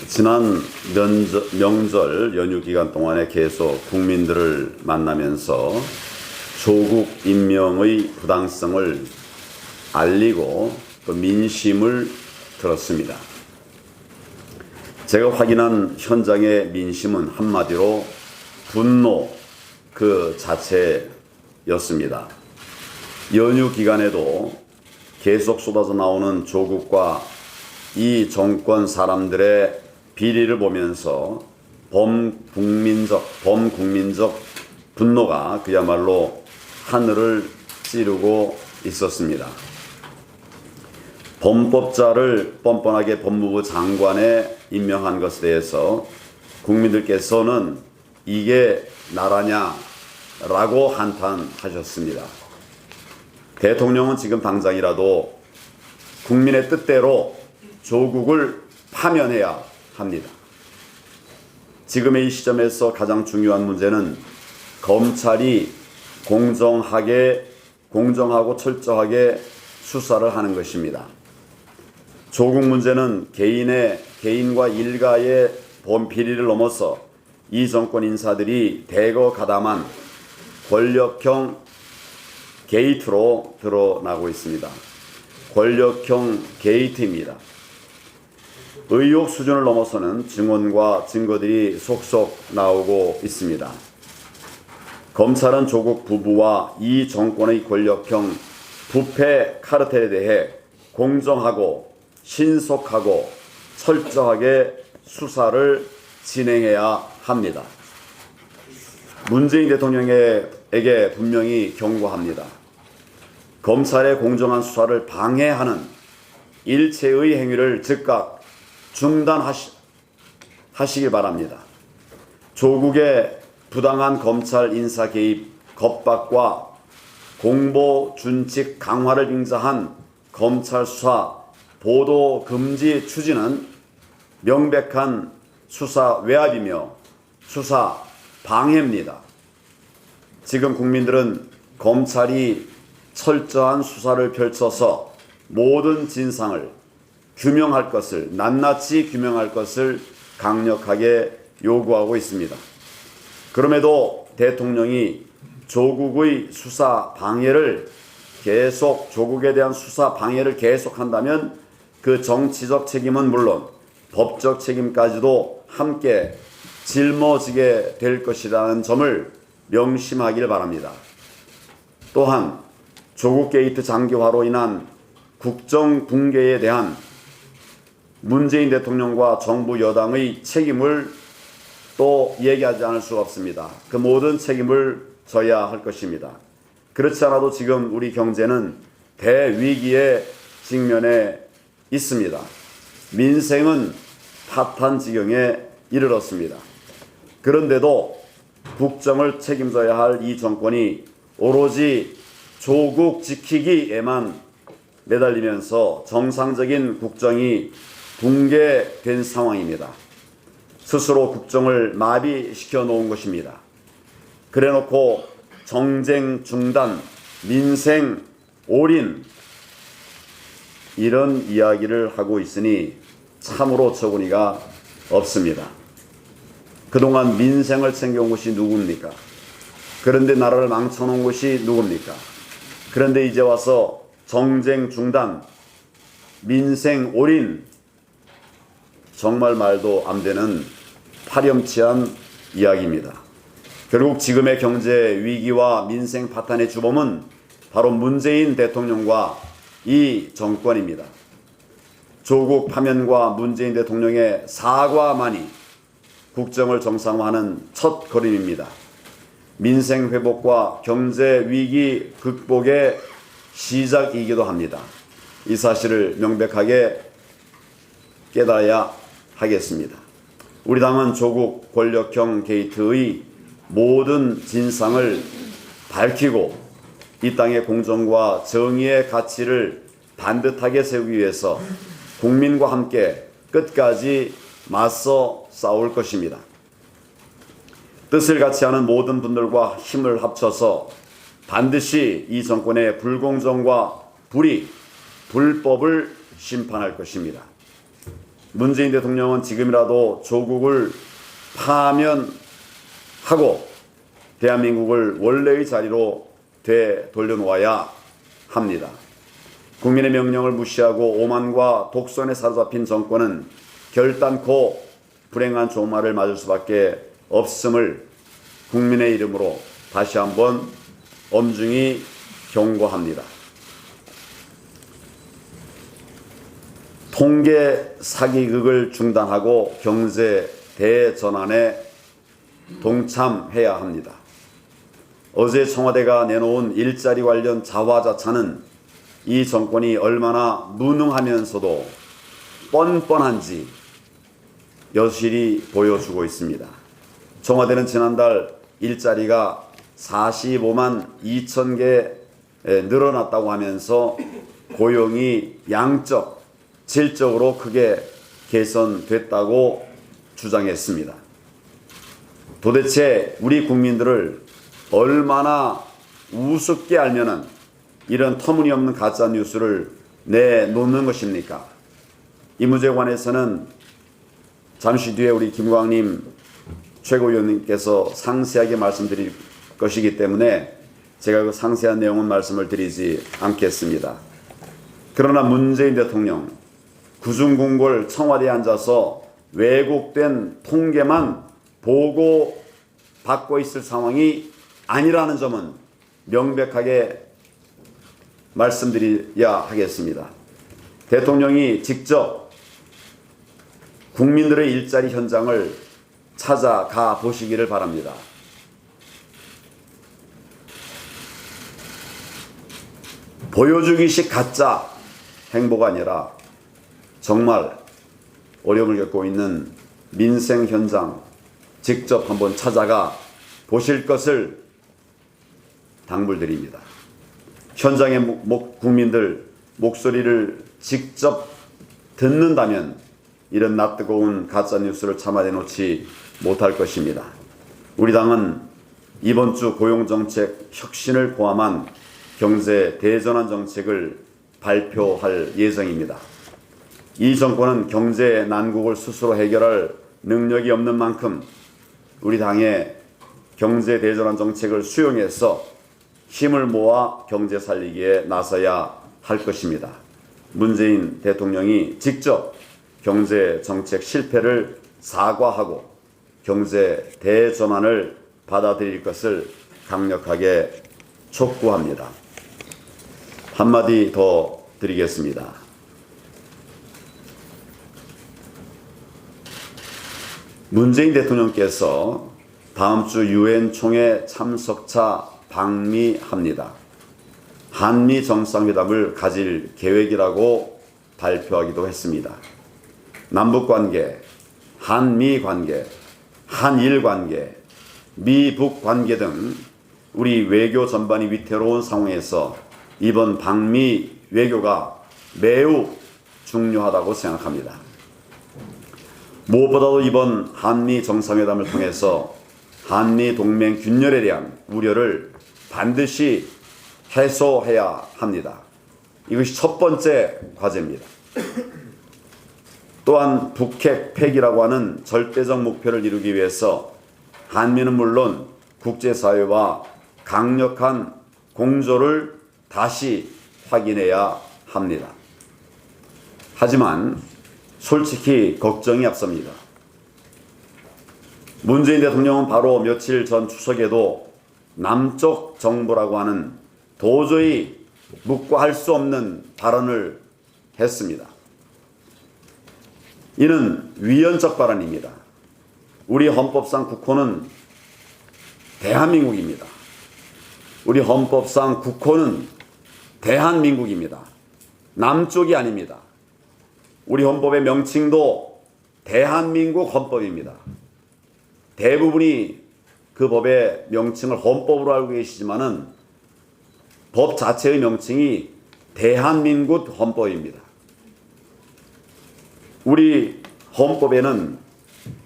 지난 명절 연휴 기간 동안에 계속 국민들을 만나면서 조국 임명의 부당성을 알리고 또 민심을 들었습니다. 제가 확인한 현장의 민심은 한마디로 분노 그 자체였습니다. 연휴 기간에도 계속 쏟아져 나오는 조국과 이 정권 사람들의 비리를 보면서 범국민적 분노가 그야말로 하늘을 찌르고 있었습니다. 범법자를 뻔뻔하게 법무부 장관에 임명한 것에 대해서 국민들께서는 이게 나라냐라고 한탄하셨습니다. 대통령은 지금 당장이라도 국민의 뜻대로 조국을 파면해야 합니다. 지금의 이 시점에서 가장 중요한 문제는 검찰이 공정하고 철저하게 수사를 하는 것입니다. 조국 문제는 개인과 일가의 비리를 넘어서 이 정권 인사들이 대거 가담한 권력형 게이트로 드러나고 있습니다. 권력형 게이트입니다. 의혹 수준을 넘어서는 증언과 증거들이 속속 나오고 있습니다. 검찰은 조국 부부와 이 정권의 권력형 부패 카르텔에 대해 공정하고 신속하고 철저하게 수사를 진행해야 합니다. 문재인 대통령에게 분명히 경고합니다. 검찰의 공정한 수사를 방해하는 일체의 행위를 즉각 중단하시길 바랍니다. 조국의 부당한 검찰 인사 개입 겁박과 공보 준칙 강화를 빙자한 검찰 수사 보도 금지 추진은 명백한 수사 외압이며 수사 방해입니다. 지금 국민들은 검찰이 철저한 수사를 펼쳐서 모든 진상을 규명할 것을, 낱낱이 규명할 것을 강력하게 요구하고 있습니다. 그럼에도 대통령이 조국에 대한 수사 방해를 계속한다면 그 정치적 책임은 물론 법적 책임까지도 함께 짊어지게 될 것이라는 점을 명심하기를 바랍니다. 또한 조국 게이트 장기화로 인한 국정 붕괴에 대한 문재인 대통령과 정부 여당의 책임을 또 얘기하지 않을 수가 없습니다. 그 모든 책임을 져야 할 것입니다. 그렇지 않아도 지금 우리 경제는 대위기에 직면해 있습니다. 민생은 파탄 지경에 이르렀습니다. 그런데도 국정을 책임져야 할 이 정권이 오로지 조국 지키기에만 매달리면서 정상적인 국정이 붕괴된 상황입니다. 스스로 국정을 마비시켜 놓은 것입니다. 그래놓고 정쟁 중단, 민생 올인 이런 이야기를 하고 있으니 참으로 어처구니가 없습니다. 그동안 민생을 챙겨온 것이 누굽니까? 그런데 나라를 망쳐놓은 것이 누굽니까? 그런데 이제 와서 정쟁 중단, 민생 올인, 정말 말도 안 되는 파렴치한 이야기입니다. 결국 지금의 경제 위기와 민생 파탄의 주범은 바로 문재인 대통령과 이 정권입니다. 조국 파면과 문재인 대통령의 사과만이 국정을 정상화하는 첫 걸음입니다. 민생 회복과 경제 위기 극복의 시작이기도 합니다. 이 사실을 명백하게 깨달아야 하겠습니다. 우리 당은 조국 권력형 게이트의 모든 진상을 밝히고 이 땅의 공정과 정의의 가치를 반듯하게 세우기 위해서 국민과 함께 끝까지 맞서 싸울 것입니다. 뜻을 같이 하는 모든 분들과 힘을 합쳐서 반드시 이 정권의 불공정과 불의, 불법을 심판할 것입니다. 문재인 대통령은 지금이라도 조국을 파면하고 대한민국을 원래의 자리로 되돌려놓아야 합니다. 국민의 명령을 무시하고 오만과 독선에 사로잡힌 정권은 결단코 불행한 종말을 맞을 수밖에 없음을 국민의 이름으로 다시 한번 엄중히 경고합니다. 통계 사기극을 중단하고 경제 대전환에 동참해야 합니다. 어제 청와대가 내놓은 일자리 관련 자화자찬은 이 정권이 얼마나 무능하면서도 뻔뻔한지 여실히 보여주고 있습니다. 청와대는 지난달 일자리가 45만 2천 개 늘어났다고 하면서 고용이 양적, 질적으로 크게 개선됐다고 주장했습니다. 도대체 우리 국민들을 얼마나 우습게 알면은 이런 터무니없는 가짜 뉴스를 내놓는 것입니까? 이 문제에 관해서는 잠시 뒤에 우리 김광림 최고위원님께서 상세하게 말씀드릴 것이기 때문에 제가 그 상세한 내용은 말씀을 드리지 않겠습니다. 그러나 문재인 대통령 구중궁궐 청와대에 앉아서 왜곡된 통계만 보고 받고 있을 상황이 아니라는 점은 명백하게 말씀드려야 하겠습니다. 대통령이 직접 국민들의 일자리 현장을 찾아가 보시기를 바랍니다. 보여주기식 가짜 행보가 아니라 정말 어려움을 겪고 있는 민생 현장 직접 한번 찾아가 보실 것을 당부드립니다. 현장의 국민들 목소리를 직접 듣는다면 이런 낯뜨거운 가짜뉴스를 참아내 놓지 못할 것입니다. 우리 당은 이번 주 고용정책 혁신을 포함한 경제 대전환 정책을 발표할 예정입니다. 이 정권은 경제 난국을 스스로 해결할 능력이 없는 만큼 우리 당의 경제 대전환 정책을 수용해서 힘을 모아 경제 살리기에 나서야 할 것입니다. 문재인 대통령이 직접 경제 정책 실패를 사과하고 경제 대전환을 받아들일 것을 강력하게 촉구합니다. 한마디 더 드리겠습니다. 문재인 대통령께서 다음 주 유엔 총회 참석차 방미합니다. 한미 정상회담을 가질 계획이라고 발표하기도 했습니다. 남북관계, 한미관계, 한일관계, 미북관계 등 우리 외교 전반이 위태로운 상황에서 이번 방미 외교가 매우 중요하다고 생각합니다. 무엇보다도 이번 한미 정상회담을 통해서 한미 동맹 균열에 대한 우려를 반드시 해소해야 합니다. 이것이 첫 번째 과제입니다. 또한 북핵 폐기라고 하는 절대적 목표를 이루기 위해서 한미는 물론 국제사회와 강력한 공조를 다시 확인해야 합니다. 하지만 솔직히 걱정이 앞섭니다. 문재인 대통령은 바로 며칠 전 추석에도 남쪽 정부라고 하는 도저히 묵과할 수 없는 발언을 했습니다. 이는 위헌적 발언입니다. 우리 헌법상 국호는 대한민국입니다. 우리 헌법상 국호는 대한민국입니다. 남쪽이 아닙니다. 우리 헌법의 명칭도 대한민국 헌법입니다. 대부분이 그 법의 명칭을 헌법으로 알고 계시지만은 법 자체의 명칭이 대한민국 헌법입니다. 우리 헌법에는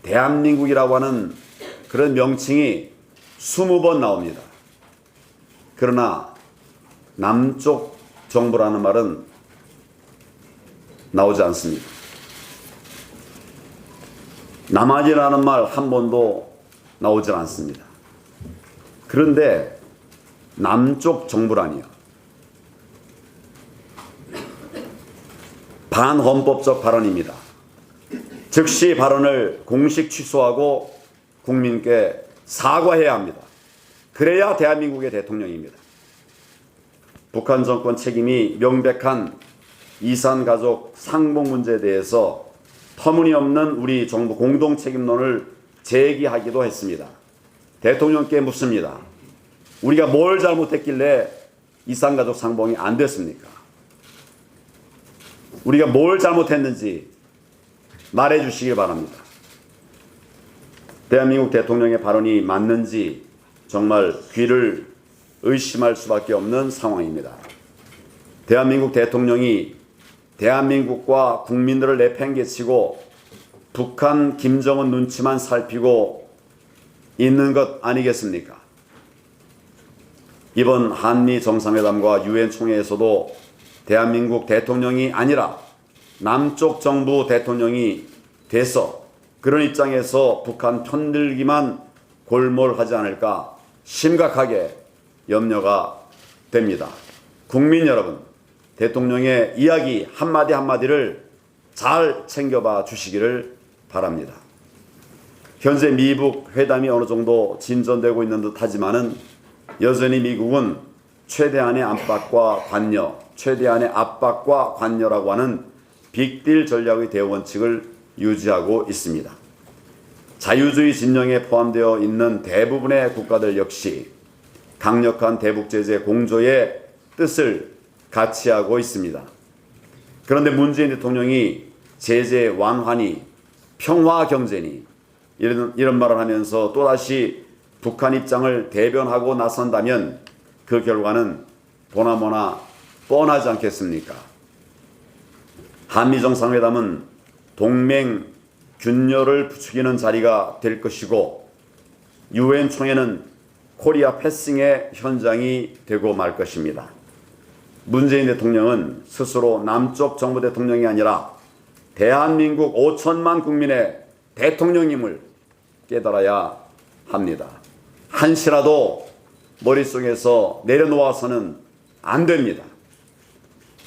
대한민국이라고 하는 그런 명칭이 20번 나옵니다. 그러나 남쪽 정부라는 말은 나오지 않습니다. 남한이라는 말 한 번도 나오질 않습니다. 그런데 남쪽 정부라니요. 반헌법적 발언입니다. 즉시 발언을 공식 취소하고 국민께 사과해야 합니다. 그래야 대한민국의 대통령입니다. 북한 정권 책임이 명백한 이산가족 상봉 문제에 대해서 터무니없는 우리 정부 공동 책임론을 제기하기도 했습니다. 대통령께 묻습니다. 우리가 뭘 잘못했길래 이산가족 상봉이 안 됐습니까? 우리가 뭘 잘못했는지 말해 주시길 바랍니다. 대한민국 대통령의 발언이 맞는지 정말 귀를 의심할 수밖에 없는 상황입니다. 대한민국 대통령이 대한민국과 국민들을 내팽개치고 북한 김정은 눈치만 살피고 있는 것 아니겠습니까? 이번 한미 정상회담과 유엔 총회에서도 대한민국 대통령이 아니라 남쪽 정부 대통령이 돼서 그런 입장에서 북한 편들기만 골몰하지 않을까 심각하게 염려가 됩니다. 국민 여러분, 대통령의 이야기 한마디 한마디를 잘 챙겨봐 주시기를 바랍니다. 현재 미북 회담이 어느 정도 진전되고 있는 듯 하지만은 여전히 미국은 최대한의 압박과 관여라고 하는 빅딜 전략의 대원칙을 유지하고 있습니다. 자유주의 진영에 포함되어 있는 대부분의 국가들 역시 강력한 대북 제재 공조의 뜻을 같이 하고 있습니다. 그런데 문재인 대통령이 제재 완화니 평화 경제니 이런 말을 하면서 또다시 북한 입장을 대변하고 나선다면 그 결과는 보나마나 뻔하지 않겠습니까? 한미 정상회담은 동맹 균열을 부추기는 자리가 될 것이고 유엔 총회는 코리아 패싱의 현장이 되고 말 것입니다. 문재인 대통령은 스스로 남쪽 정부 대통령이 아니라 대한민국 5천만 국민의 대통령임을 깨달아야 합니다. 한시라도 머릿속에서 내려놓아서는 안 됩니다.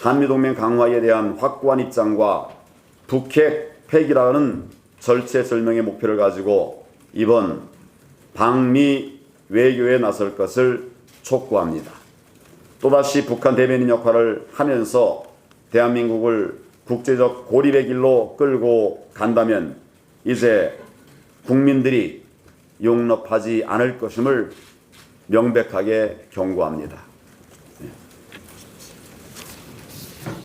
한미동맹 강화에 대한 확고한 입장과 북핵 폐기라는 절체절명의 목표를 가지고 이번 방미 외교에 나설 것을 촉구합니다. 또다시 북한 대변인 역할을 하면서 대한민국을 국제적 고립의 길로 끌고 간다면 이제 국민들이 용납하지 않을 것임을 명백하게 경고합니다.